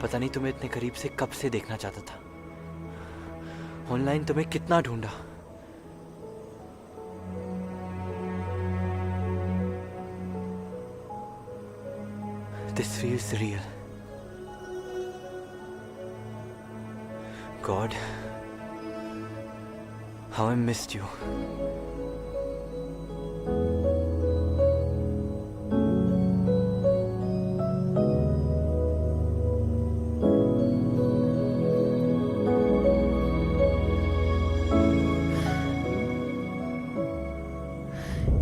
पता नहीं तुम्हें इतने करीब से कब से देखना चाहता था। ऑनलाइन तुम्हें कितना ढूंढा। This feels real. God, how I missed you.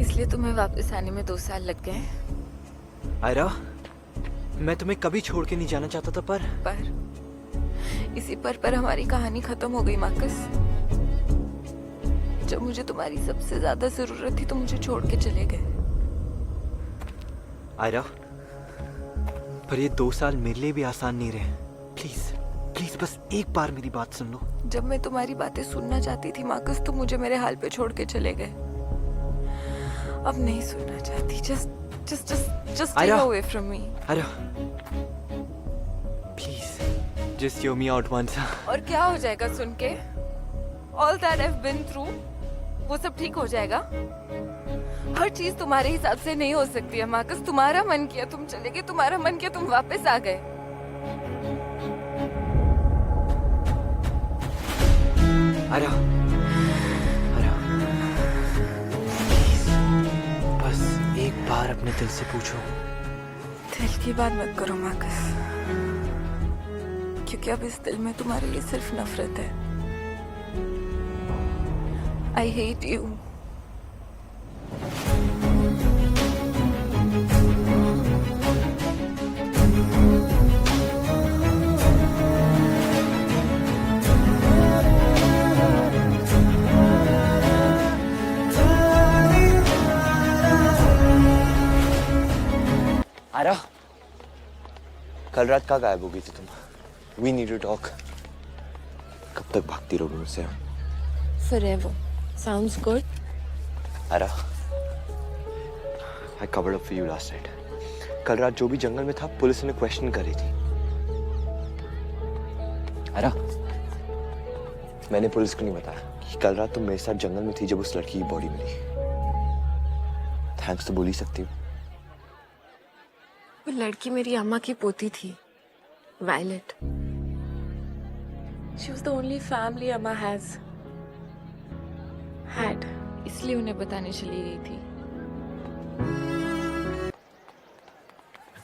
इसलिए तुम्हें वापस आने में 2 साल लग गए। आयरा, मैं तुम्हें कभी छोड़ के नहीं जाना चाहता था, पर इसी पर हमारी कहानी खत्म हो गई मार्कस। जब मुझे तुम्हारी सबसे ज्यादा जरूरत थी तो मुझे छोड़ के चले गए। आयरा, पर ये 2 साल मेरे लिए भी आसान नहीं रहे। प्लीज प्लीज बस एक बार मेरी बात सुन लो। जब मैं तुम्हारी बातें सुनना चाहती थी मार्कस, तुम मुझे मेरे हाल पे छोड़ के चले गए। अब नहीं सुनना चाहती। just stay away from me. Aira, please just hear me out once. और क्या हो जाएगा सुन के? All that I've been through, वो सब ठीक हो जाएगा? हर चीज तुम्हारे हिसाब से नहीं हो सकती है मार्कस। तुम्हारा मन किया तुम चले गए, तुम्हारा मन किया तुम वापस आ गए। आयरा, आयरा, प्लीज बस एक बार अपने दिल से पूछो। दिल की बात मत करो मार्कस, क्योंकि अब इस दिल में तुम्हारे लिए सिर्फ नफरत है। I hate you. आयरा, कल रात कहाँ गायब हो गई थी तुम? We need to talk. कब तक भागती रहोगी मुझसे? Forever. Sounds good. Ayra, I covered up for you last night. कल रात जो भी जंगल में था पुलिस ने क्वेश्चन करी थी। आयरा, मैंने पुलिस को नहीं बताया कि कल रात तुम मेरे साथ जंगल में थी जब उस लड़की की बॉडी मिली। थैंक्स तो बोल ही सकती हूँ। वो लड़की मेरी अम्मा की पोती थी, violet. She was the only family Amma had. इसलिए उन्हें बताने चली गई थी।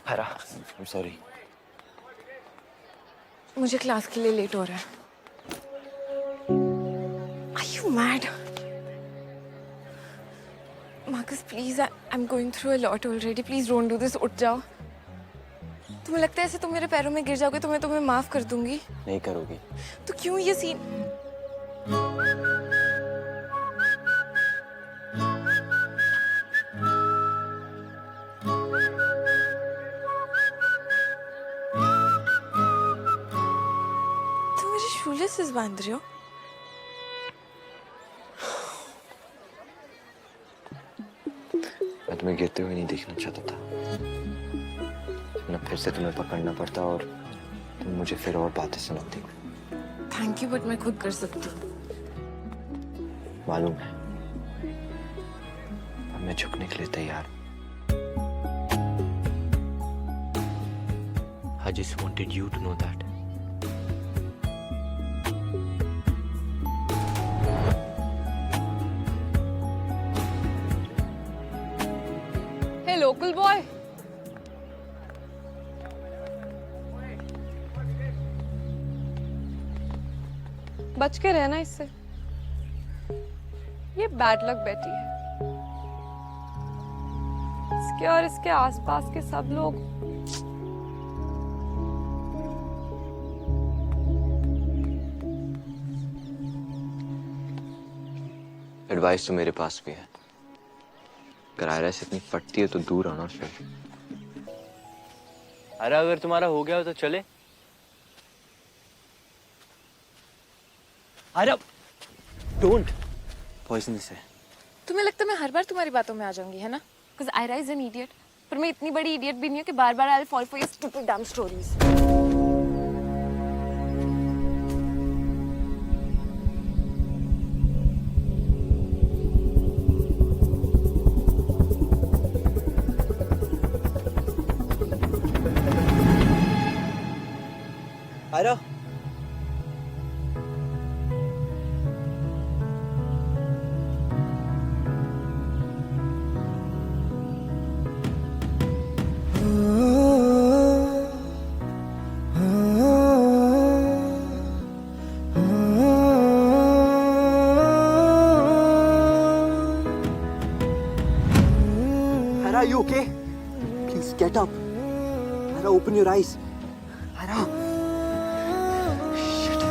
Ayra, I'm sorry. मुझे क्लास के लिए लेट हो रहा है। Are you mad? Marcus, please, I'm going through a lot already. Please don't do this. उठ जाओ। तुम्हें लगता है ऐसे तुम मेरे पैरों में गिर जाओगे तो मैं तुम्हें माफ कर दूंगी? नहीं करोगी तो क्यों ये सीन? तुम मेरे शूलेसेस बांध रहे हो? मैं तुम्हें गिरते हुए नहीं देखना चाहता था, ना फिर से तुम्हें पकड़ना पड़ता और तुम मुझे फिर और बातें सुनाती। थैंक यू, बट मैं खुद कर सकती हूँ। मालूम है, अब मैं झुकने के लिए तैयार। I just wanted you to know that. Hey, local boy. बच के रहना इससे। ये बैड लक बेटी है। इसके और इसके आसपास के सब लोग एडवाइस तो मेरे पास भी है। अगर आयरा से इतनी फटती है तो दूर आना फिर। अरे अगर तुम्हारा हो गया हो तो चले। अरे डोंट, पॉइजनस है। तुम्हें लगता है मैं हर बार तुम्हारी बातों में आ जाऊंगी, है ना? Because Ira is an idiot. पर मैं इतनी बड़ी इडियट भी नहीं हूँ कि बार-बार I'll fall for your stupid damn stories. Ayra Are you okay? Please get up. Hara, open your eyes. Hara. Shit.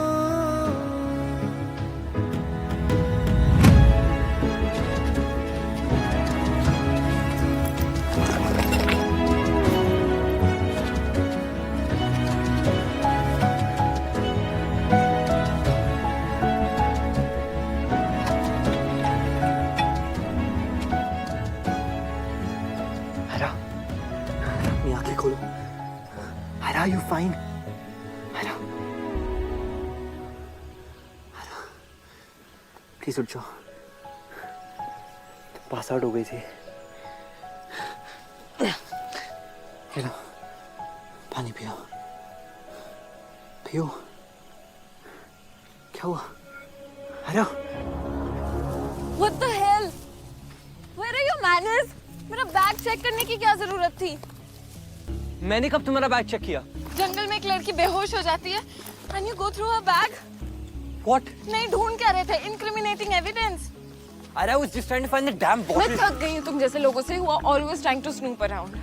Hara, अपनी आंखें खोलो. Hara, you fine? Hara, Hara, please उठ जाओ. पास आउट हो गई थी. ये लो, पानी पियो. पियो. क्या हुआ? Hara. What the hell? Where are your manners? मेरा बैग चेक करने की क्या जरूरत थी? मैंने कब तुम्हारा बैग चेक किया? जंगल में एक लड़की बेहोश हो जाती है and you go through her bag? What? नहीं, ढूंढ क्या रहे थे? Incriminating evidence. I was just trying to find the damn मैं bottle. थक गई हूँ तुम जैसे लोगों से who are always trying to snoop around.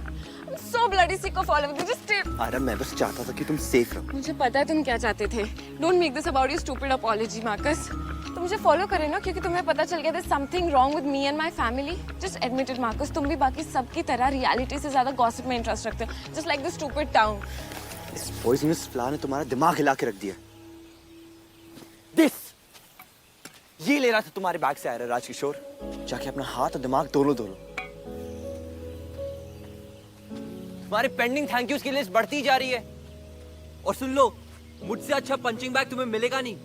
I'm so bloody sick of all of this. Just stay. आरा, मैं बस चाहता था कि तुम सेफ रहो. मुझे पता है तुम क्या चाहते थे. Don't make this about your stupid apology, Marcus. तुम मुझे फॉलो करे ना क्योंकि तुम्हें पता चल गया there's something wrong with me and my family. Just admit it, Marcus. तुम भी बाकी सबकी तरह रियलिटी से ज्यादा गॉसिप में इंटरेस्ट रखते हो. Just like the stupid town. इस पॉइजनस फ्लावर ने तुम्हारा दिमाग हिला के रख दिया. This. ये ले रहा था तुम्हारे बैग से आया राजकिशोर. जाके अपना हाथ और दिमाग दोनों धो लो. तुम्हारी पेंडिंग थैंक यूज की लिस्ट बढ़ती जा रही है. और सुन लो, मुझसे अच्छा पंचिंग बैग तुम्हें मिलेगा नहीं.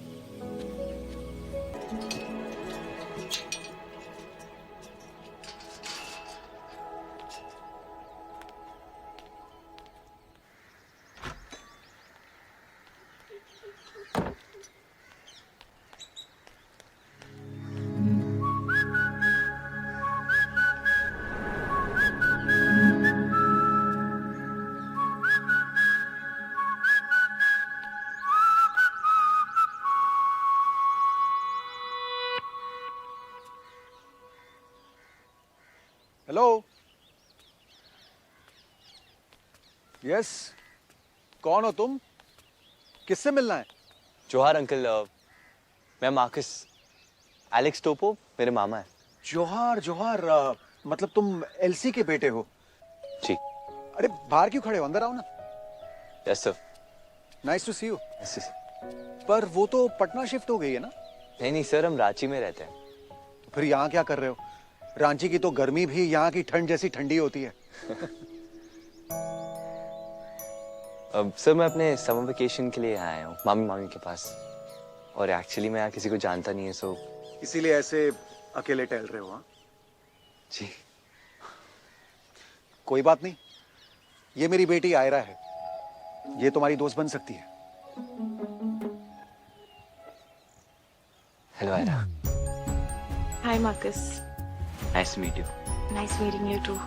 हेलो. यस. कौन हो तुम? किससे मिलना है? जोहार अंकल. मैं मार्कस. एलेक्स टोपो मेरे मामा है. जोहार जोहार. मतलब तुम एलसी के बेटे हो? जी. अरे बाहर क्यों खड़े हो? अंदर आओ ना. Yes sir. Nice to see you. Yes. पर वो तो पटना शिफ्ट हो गई है ना? नहीं नहीं सर, हम रांची में रहते हैं. फिर यहाँ क्या कर रहे हो? रांची की तो गर्मी भी यहाँ की ठंड जैसी ठंडी होती है. अब सर मैं अपने समर वेकेशन के लिए आया हूँ मामी मामी के पास. और एक्चुअली मैं यहाँ किसी को जानता नहीं है, सो इसीलिए ऐसे अकेले टहल रहे हो? हाँ जी. कोई बात नहीं. ये मेरी बेटी आयरा है. ये तुम्हारी दोस्त बन सकती है. Hello Aira. Hi, Marcus. Nice to meet you. Nice meeting you too.